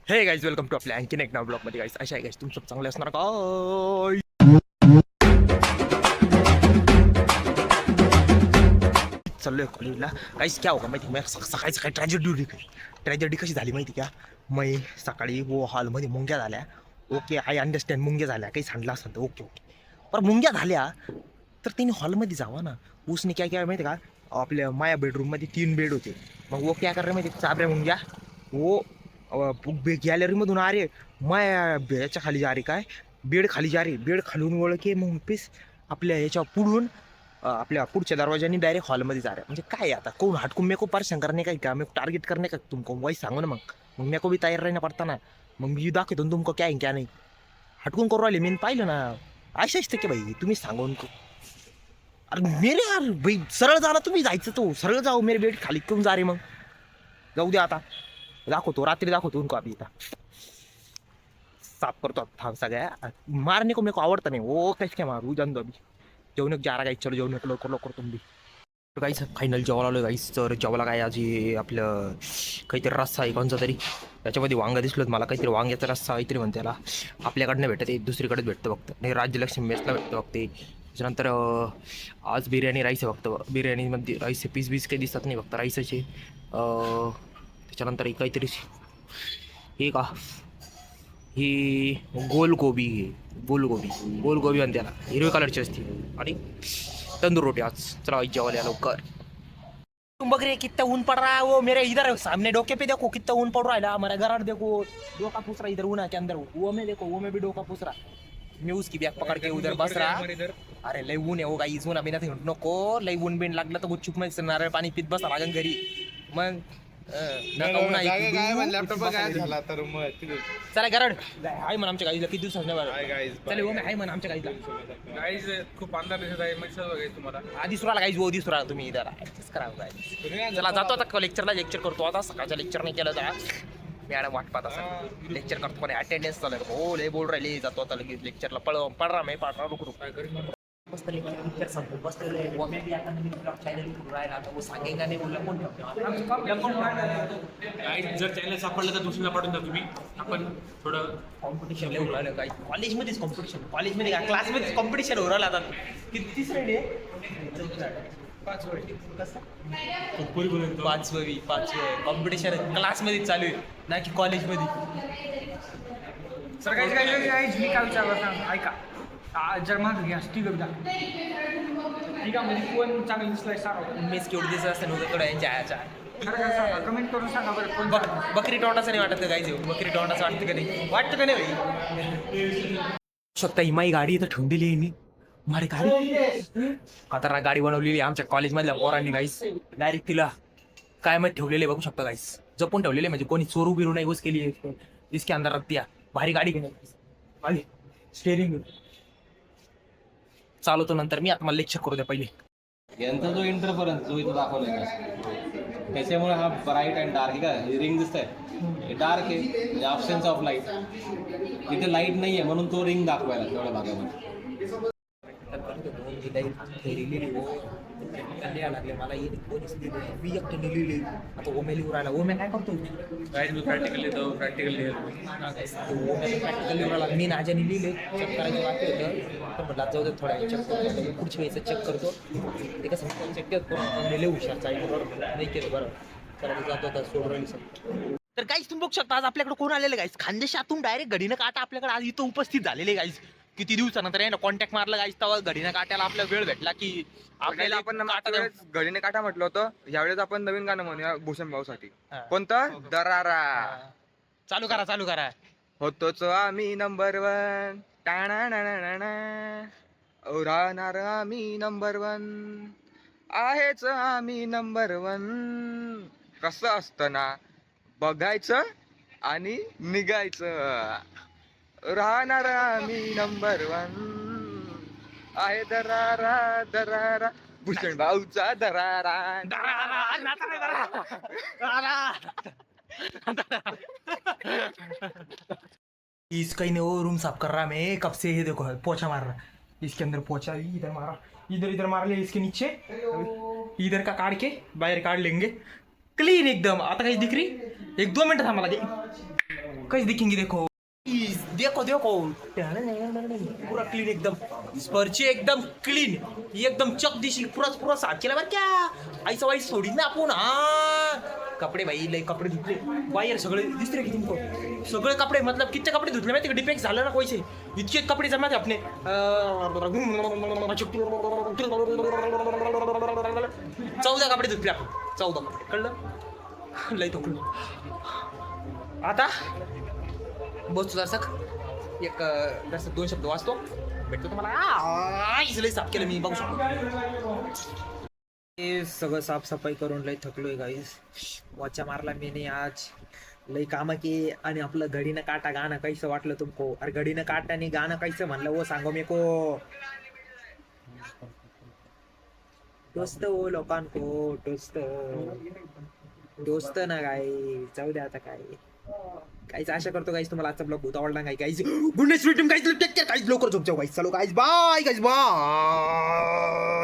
हे guys welcome to आपल्या आणखीन एक नाव ब्लॉगमध्ये गाईज अशा आहे गाईज तुमचं चांगलं असणार का चाललोय कॉलेजला काहीच क्या होगा माहिती मग सकाळी सकाळी ट्रॅजेडी कशी झाली माहिती का मी सकाळी हॉलमध्ये मुंग्या झाल्या ओके आय अंडरस्टँड मुंग्या झाल्या काही सांडलं असं तर ओके ओके पण मुंग्या झाल्या तर तिने हॉलमध्ये जावा ना उसने काय काय माहिती का आपल्या माया बेडरूममध्ये 3 बेड होते मग वो क्या कर रहे माहिती चाबऱ्या मुंग्या वो गॅलरीमधून अरे माया याच्या खाली जा रे काय बेड खाली जा रे बेड खालून ओळखे मग पीस आपल्या याच्या पुढून आपल्या पुढच्या दरवाजाने डायरेक्ट हॉलमध्ये जा रहा है म्हणजे काय आता कोण हटकून मेको परेशान करणे काय का मेको टार्गेट करणे का तुमको वही सांगू ना मग मेको भी तयार रहना पडता ना मग मी दाखवतो ना तुमको क्या आहे क्या नाही हटकून करू राहिले मी पाहिलं ना अशाच ते की भाई तुम्ही सांगून अरे मेरे यार भाई सरळ जा ना तुम्ही जायचं तो सरळ जाऊ मेरे बेड खाली करून जा रे मग जाऊ दे आता दाखवतो रात्री दाखवतो उनको अभी आता साफ करतो थांब सगळ्या मारने को मेरे को आवडतं नाही ओ कैसे काय मारू जाऊन दो अभी जेवण जा रहा गाईस चलो जेवण लवकर लवकर तुम्ही गाईस फायनल जेवायला आलो गाईस तर जेवायला काय आज आपलं काहीतरी रस्सा आहे कोणचा तरी त्याच्यामध्ये वांग दिसलं मला काहीतरी वांग्याचा रस्सा काहीतरी म्हणते त्याला आपल्याकडनं भेटत आहे दुसरीकडेच भेटतं फक्त नाही राज्यलक्ष्मी मेसला भेटतं फक्त त्याच्यानंतर आज बिर्याणी राईस आहे फक्त बिर्याणीमध्ये राईस पीस बीस काही दिसत नाही फक्त राईसचे त्याच्यानंतर काहीतरी हे का ही गोलगोबी गोलगोबी आणि त्याला हिरव्या कलरची असते आणि तंदूर रोटी आज चला जेवायला लवकर तुम बघ रे कितना ऊन पड़ रहा है वो मेरे इधर सामने डोके पे देखो कितना ऊन पड़ रहा है हमारा घर देखो डोका पूछ रहा इधर ऊना के अंदर वो में देखो वो में भी डोका पूछ रहा मैं उसकी बैग पकड़ के उधर बस रहा अरे लय ऊन है वो गाईज ऊन अभी नाही नको लय ऊन बिन लागलं तर गुपचूप मध्ये नारळ पाणी पित बसा लागन घरी मग चला गरड आहे म्हण आमच्या गाईला किती दिवसात चला हो आहे म्हण आमच्या गाईला गाईज खूप अंधार दिसत आहे मग सर्व काही तुम्हाला आधी सुराला गाईज वो दिसू राहिला तुम्ही इधर करा चला जातो आता लेक्चर करतो आता सकाळच्या लेक्चर नाही केलं तर मॅडम वाट पाहत असं लेक्चर करतो पण अटेंडन्स चालू हो लय बोल राहिले जातो आता लगेच लेक्चरला पडरा मी पाडरा रुक मस्त लेक्चर संपू बसलेलो आहे वो भी आता नवीन ब्लॉग चॅनल सुरू राहिला आता वो सांगेगा नाही बोलला कोण गाईज जर चॅनल सापडलं तर दुसरीला पाठवून द्या तुम्ही आपण थोडं कॉम्पिटिशन लिहून राहिलं काय कॉलेजमध्येच कॉलेजमध्ये का क्लासमध्येच कॉम्पिटिशन होऊ राहिलं आता किती तिसरं डे 5वी कॉम्पिटिशन क्लासमध्ये चालू आहे ना की कॉलेजमध्ये सर गाईज मी काय विचारलं सांग ऐका जर माग घ्या ठीक आहे म्हणजे कोण चांगलं दिसलाय सांगा मेस केवढं दिसत असतं नव्हतं थोडं यांच्या कमेंट करून सांगा बरं कोण बकरी तोंडाचं नाही वाटत काय जेवण बकरी तोंडाचं वाटतं का नाही वाटतं का नाही भाई शकता ही माई गाडी इथं ठेवून दिली मी मारी गाडी आता गाडी बनवलेली आमच्या कॉलेजमधल्या पोरांनी गाईस डायरेक्ट तिला काय माहिती ठेवलेले बघू शकता गाईस जपून ठेवलेले म्हणजे कोणी चोरू बिरू नाही यूज केली इसके अंदर रखती भारी गाडी घेणे स्टेरिंग चालवतो नंतर मी आता मला लेक्चर करू द्या पहिले यांचा जो इंटरफरन्स जो इथं दाखवलाय ना त्याच्यामुळे हा ब्राईट अँड डार्क का रिंग दिसत आहे हे डार्क आहे म्हणजे ऑप्शन्स ऑफ लाईट तिथे लाईट नाही आहे म्हणून तो रिंग दाखवायला तेवढ्या भागामध्ये लागले मला मी एकट्याने लिहिले आता ओमे लिहून राहिला ओमे काय करतो गाईज मी प्रॅक्टिकल लिहितो प्रॅक्टिकल लिहून मी नाजाने लिहिले चेक करायचं बाकी होतं पण म्हटलं जाऊ दे थोड्या चेक पुढच्या वेळेस चेक करतो ते कसं चेक करतो लय हुशार नाही केलं बरं चला जातो आता सोडून राहिली तर गाईस तुम्ही बघू शकता आज आपल्याकडे कोण आलेले गाईस खानदेशातून डायरेक्ट घडीनं काटा आपल्याकडे आज इथं उपस्थित झालेले गाईस किती दिवसानंतर आहे ना कॉन्टॅक्ट मारला गाईस तेव्हा घडीनं काट्याला आपला वेळ भेटला की आपल्याला आपण घडीने काटा म्हटलं होतं यावेळेस आपण नवीन गाणं म्हणूया भूषण भाऊसाठी कोणतं दरारा चालू करा होतोच आम्ही नंबर 1 राहणार आम्ही नंबर 1 आहेच आम्ही नंबर 1 कसं असतं ना बघायचं आणि निघायचं राहणार आम्ही नंबर 1 आहे दरारा भूषण भाऊचा दरारा इसका ही नहीं वो रूम साफ कर रहा मैं कब से ये देखो पोछा मार रहा इसके अंदर पोछा इधर मारा इधर मार ले इसके नीचे इधर का काट के बाहर काट लेंगे क्लीन एकदम आता काही दिख रही 1-2 मिनट थांबा कैसे दिखेंगे देखो देखो देखो पूरा क्लीन एकदम स्पर्ची एकदम क्लीन एकदम चकदिशी पुरा पुरा साफ केला बरं क्या आईचा वाईट सोडी ना आपण हा कपडे भाई लय कपडे धुतले बाहेर सगळे दिसते की तुमको सगळे कपडे मतलब किती कपडे धुतले माहिती का डिपेक्ट झालं ना कोयचे इतके कपडे जमा थे अपने 14 कपडे धुतले आपण 14 कपडे कळलं लय थोकलं आता बस जरासक एक जरासक 2 शब्द वाचतो भेटतो तुम्हाला लय साफ केलं मी बघू शकतो हे सगळं साफसफाई करून लय थकलोय गाईस वाचा मारला मी आज लय कामं की आणि आपलं घडीनं काटा गाणं कैसं वाटलं तुमको अरे घडीनं काटाने गाणं कैसं म्हणलं वो सांगो मेको दोस्त हो लोकांको दोस्त ना काय जाऊ द्या आता काय काहीच आशा करतो गाईस तुम्हाला आजचा ब्लॉग बहुत आवडला नाही गाईस गुड नाईट स्वीट गाईस टेक केअर गाईस लवकर झोप जाऊ गाईस चलो गाईस बाय गाईस बाय